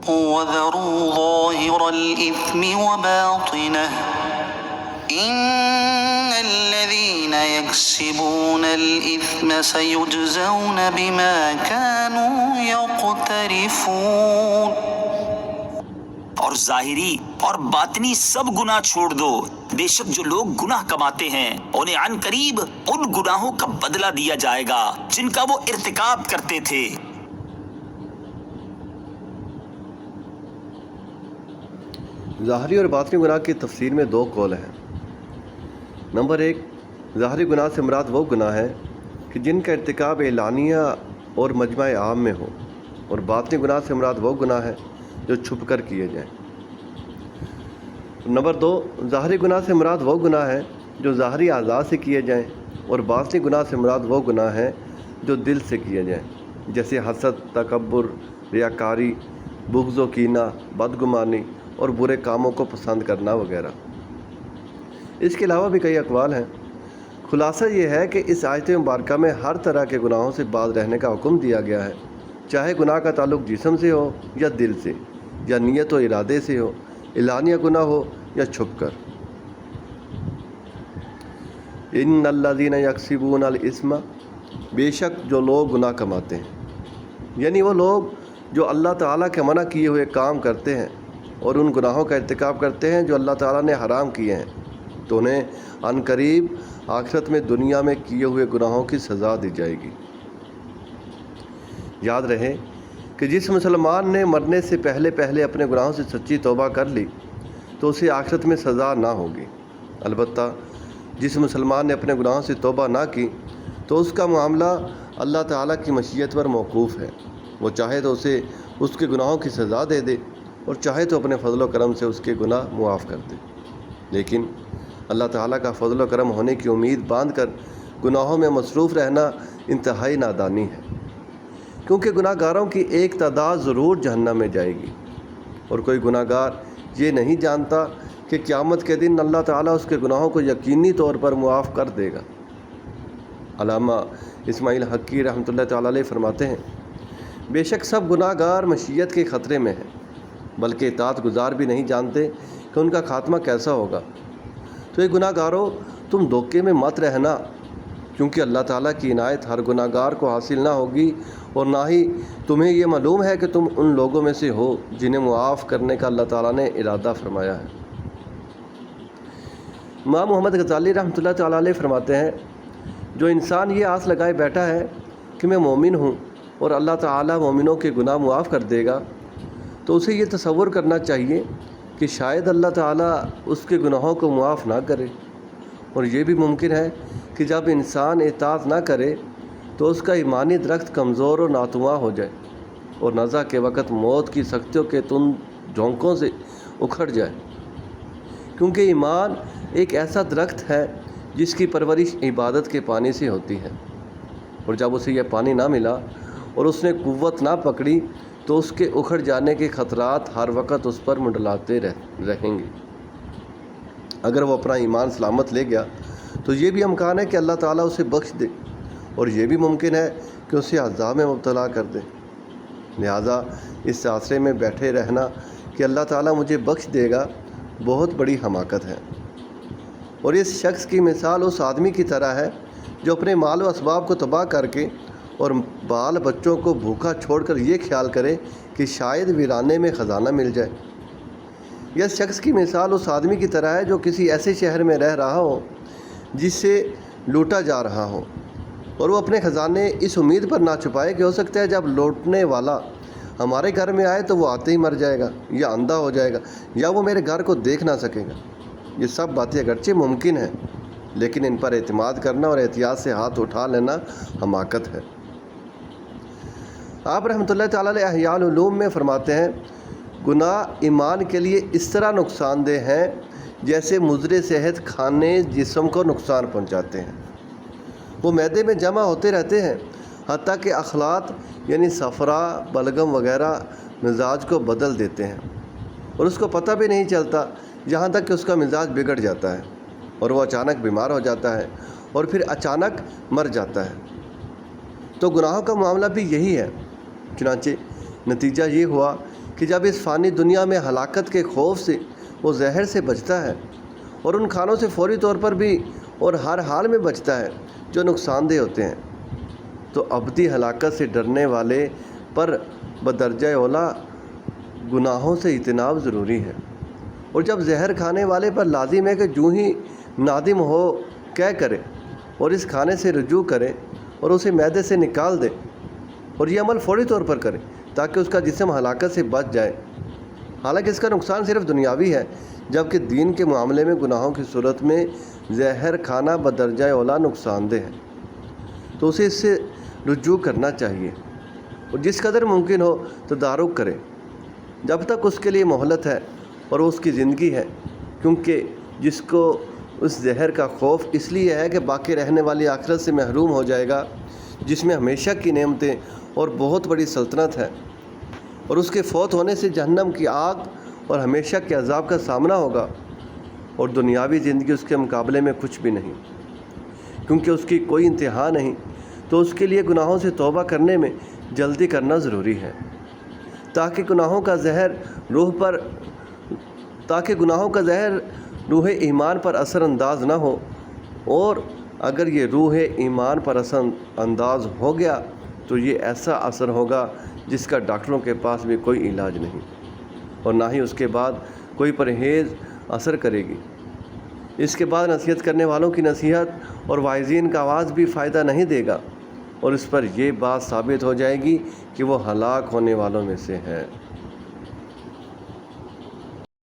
وذروا ظاهر الإثم وباطنه إن الذين يكسبون الإثم سيجزون بما كانوا يقترفون۔ اور ظاہری اور باطنی سب گناہ چھوڑ دو، بے شک جو لوگ گناہ کماتے ہیں انہیں عن قریب ان گناہوں کا بدلہ دیا جائے گا جن کا وہ ارتکاب کرتے تھے۔ ظاہری اور باطنی گناہ کی تفسیر میں دو قول ہیں۔ نمبر 1، ظاہری گناہ سے مراد وہ گناہ ہے کہ جن کا ارتکاب اعلانیہ اور مجمع عام میں ہو، اور باطنی گناہ سے مراد وہ گناہ ہے جو چھپ کر کیے جائیں۔ نمبر 2، ظاہری گناہ سے مراد وہ گناہ ہے جو ظاہری اعضاء سے کیے جائیں، اور باطنی گناہ سے مراد وہ گناہ ہے جو دل سے کیے جائیں، جیسے حسد، تکبر، ریاکاری، بغض و کینہ، بدگمانی اور برے کاموں کو پسند کرنا وغیرہ۔ اس کے علاوہ بھی کئی اقوال ہیں۔ خلاصہ یہ ہے کہ اس آیت مبارکہ میں ہر طرح کے گناہوں سے باز رہنے کا حکم دیا گیا ہے، چاہے گناہ کا تعلق جسم سے ہو یا دل سے، یا نیت و ارادے سے ہو، اعلانیہ گناہ ہو یا چھپ کر۔ ان الذین یکسبون الاثم، بے شک جو لوگ گناہ کماتے ہیں، یعنی وہ لوگ جو اللہ تعالیٰ کے منع کیے ہوئے کام کرتے ہیں اور ان گناہوں کا ارتکاب کرتے ہیں جو اللہ تعالیٰ نے حرام کیے ہیں، تو انہیں عن قریب آخرت میں دنیا میں کیے ہوئے گناہوں کی سزا دی جائے گی۔ یاد رہے کہ جس مسلمان نے مرنے سے پہلے اپنے گناہوں سے سچی توبہ کر لی تو اسے آخرت میں سزا نہ ہوگی۔ البتہ جس مسلمان نے اپنے گناہوں سے توبہ نہ کی تو اس کا معاملہ اللہ تعالیٰ کی مشیت پر موقوف ہے، وہ چاہے تو اسے اس کے گناہوں کی سزا دے دے اور چاہے تو اپنے فضل و کرم سے اس کے گناہ معاف کر دے، لیکن اللہ تعالیٰ کا فضل و کرم ہونے کی امید باندھ کر گناہوں میں مصروف رہنا انتہائی نادانی ہے، کیونکہ گناہ گاروں کی ایک تعداد ضرور جہنم میں جائے گی، اور کوئی گناہ گار یہ نہیں جانتا کہ قیامت کے دن اللہ تعالیٰ اس کے گناہوں کو یقینی طور پر معاف کر دے گا۔ علامہ اسماعیل حقی رحمۃ اللہ تعالیٰ علیہ فرماتے ہیں، بے شک سب گناہ گار مشیت کے خطرے میں ہیں، بلکہ اطاعت گزار بھی نہیں جانتے کہ ان کا خاتمہ کیسا ہوگا۔ تو یہ گناہ گاروں، تم دھوکے میں مت رہنا، کیونکہ اللہ تعالیٰ کی عنایت ہر گناہ گار کو حاصل نہ ہوگی، اور نہ ہی تمہیں یہ معلوم ہے کہ تم ان لوگوں میں سے ہو جنہیں معاف کرنے کا اللہ تعالیٰ نے ارادہ فرمایا ہے۔ امام محمد غزالی رحمۃ اللہ تعالیٰ علیہ فرماتے ہیں، جو انسان یہ آس لگائے بیٹھا ہے کہ میں مومن ہوں اور اللہ تعالیٰ مومنوں کے گناہ معاف کر دے گا، تو اسے یہ تصور کرنا چاہیے کہ شاید اللہ تعالیٰ اس کے گناہوں کو معاف نہ کرے، اور یہ بھی ممکن ہے کہ جب انسان اطاعت نہ کرے تو اس کا ایمانی درخت کمزور اور ناتواں ہو جائے اور نزع کے وقت موت کی سختیوں کے تند جھونکوں سے اکھڑ جائے، کیونکہ ایمان ایک ایسا درخت ہے جس کی پرورش عبادت کے پانی سے ہوتی ہے، اور جب اسے یہ پانی نہ ملا اور اس نے قوت نہ پکڑی تو اس کے اکھڑ جانے کے خطرات ہر وقت اس پر منڈلاتے رہیں گے۔ اگر وہ اپنا ایمان سلامت لے گیا تو یہ بھی امکان ہے کہ اللہ تعالیٰ اسے بخش دے، اور یہ بھی ممکن ہے کہ اسے عذاب میں مبتلا کر دے۔ لہٰذا اس آسرے میں بیٹھے رہنا کہ اللہ تعالیٰ مجھے بخش دے گا بہت بڑی حماقت ہے، اور اس شخص کی مثال اس آدمی کی طرح ہے جو اپنے مال و اسباب کو تباہ کر کے اور بال بچوں کو بھوکا چھوڑ کر یہ خیال کرے کہ شاید ویرانے میں خزانہ مل جائے۔ یہ شخص کی مثال اس آدمی کی طرح ہے جو کسی ایسے شہر میں رہ رہا ہو جس سے لوٹا جا رہا ہو، اور وہ اپنے خزانے اس امید پر نہ چھپائے کہ ہو سکتا ہے جب لوٹنے والا ہمارے گھر میں آئے تو وہ آتے ہی مر جائے گا، یا اندھا ہو جائے گا، یا وہ میرے گھر کو دیکھ نہ سکے گا۔ یہ سب باتیں اگرچہ ممکن ہیں، لیکن ان پر اعتماد کرنا اور احتیاط سے ہاتھ اٹھا لینا حماقت ہے۔ آپ رحمۃ اللہ تعالیٰ علیہ احیاء العلوم میں فرماتے ہیں، گناہ ایمان کے لیے اس طرح نقصان دہ ہیں جیسے مضر صحت کھانے جسم کو نقصان پہنچاتے ہیں۔ وہ معدے میں جمع ہوتے رہتے ہیں حتیٰ کہ اخلاط یعنی صفرا، بلغم وغیرہ مزاج کو بدل دیتے ہیں، اور اس کو پتہ بھی نہیں چلتا، یہاں تک کہ اس کا مزاج بگڑ جاتا ہے اور وہ اچانک بیمار ہو جاتا ہے اور پھر اچانک مر جاتا ہے۔ تو گناہوں کا معاملہ بھی یہی ہے۔ چنانچہ نتیجہ یہ ہوا کہ کہ جب اس فانی دنیا میں ہلاکت کے خوف سے وہ زہر سے بچتا ہے اور ان کھانوں سے فوری طور پر بھی اور ہر حال میں بچتا ہے جو نقصان دہ ہوتے ہیں، تو ابدی ہلاکت سے ڈرنے والے پر بدرجہ اولا گناہوں سے اجتناب ضروری ہے۔ اور جب زہر کھانے والے پر لازم ہے کہ جو ہی نادم ہو کہہ کرے اور اس کھانے سے رجوع کرے اور اسے معدے سے نکال دے اور یہ عمل فوری طور پر کرے تاکہ اس کا جسم ہلاکت سے بچ جائے، حالانکہ اس کا نقصان صرف دنیاوی ہے، جبکہ دین کے معاملے میں گناہوں کی صورت میں زہر کھانا بدرجہ اولا نقصان دہ ہے، تو اسے اس سے رجوع کرنا چاہیے اور جس قدر ممکن ہو تدارک کرے جب تک اس کے لیے مہلت ہے اور اس کی زندگی ہے، کیونکہ جس کو اس زہر کا خوف اس لیے ہے کہ باقی رہنے والی آخرت سے محروم ہو جائے گا، جس میں ہمیشہ کی نعمتیں اور بہت بڑی سلطنت ہے، اور اس کے فوت ہونے سے جہنم کی آگ اور ہمیشہ کے عذاب کا سامنا ہوگا، اور دنیاوی زندگی اس کے مقابلے میں کچھ بھی نہیں، کیونکہ اس کی کوئی انتہا نہیں، تو اس کے لیے گناہوں سے توبہ کرنے میں جلدی کرنا ضروری ہے تاکہ گناہوں کا زہر روح ایمان پر اثر انداز نہ ہو، اور اگر یہ روح ایمان پر اثر انداز ہو گیا تو یہ ایسا اثر ہوگا جس کا ڈاکٹروں کے پاس بھی کوئی علاج نہیں، اور نہ ہی اس کے بعد کوئی پرہیز اثر کرے گی۔ اس کے بعد نصیحت کرنے والوں کی نصیحت اور واعظین کا آواز بھی فائدہ نہیں دے گا، اور اس پر یہ بات ثابت ہو جائے گی کہ وہ ہلاک ہونے والوں میں سے ہے۔